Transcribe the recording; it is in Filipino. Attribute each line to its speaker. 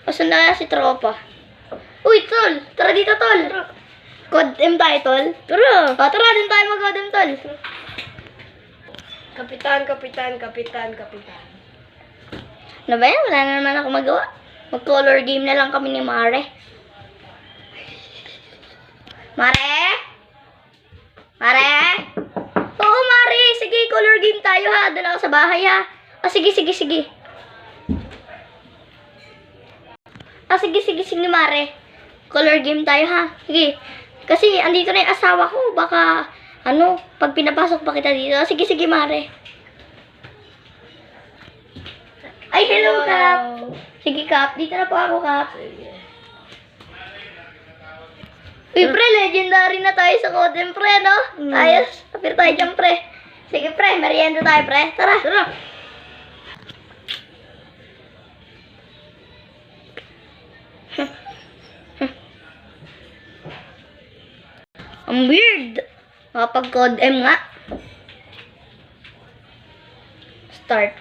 Speaker 1: Asan na si tropa? Uy, tol! Tara dito, tol! Code M tayo, tol. Tara! Tara, din tayo mag-code M, tol.
Speaker 2: Kapitan.
Speaker 1: Ano ba yan? Wala na naman ako magawa. Mag-color game na lang kami ni Mare. Mare? Mare? Oo, Mare. Sige, color game tayo ha. Doon ako sa bahay ha. Sige. Sige, Mare. Color game tayo ha. Sige. Kasi andito na yung asawa ko. Baka, pag pinapasok pa kita dito. Sige, Mare. Ay, hello, Kap. Sige, Kap. Dito na po ako, Kap. Uy, pre, legendary na tayo sa Codem, pre, no? Ayos. Kapir tayo dyan, pre. Sige, pre. Merienda tayo, pre. Tara. Ang weird. Makapag-Codem nga. Start.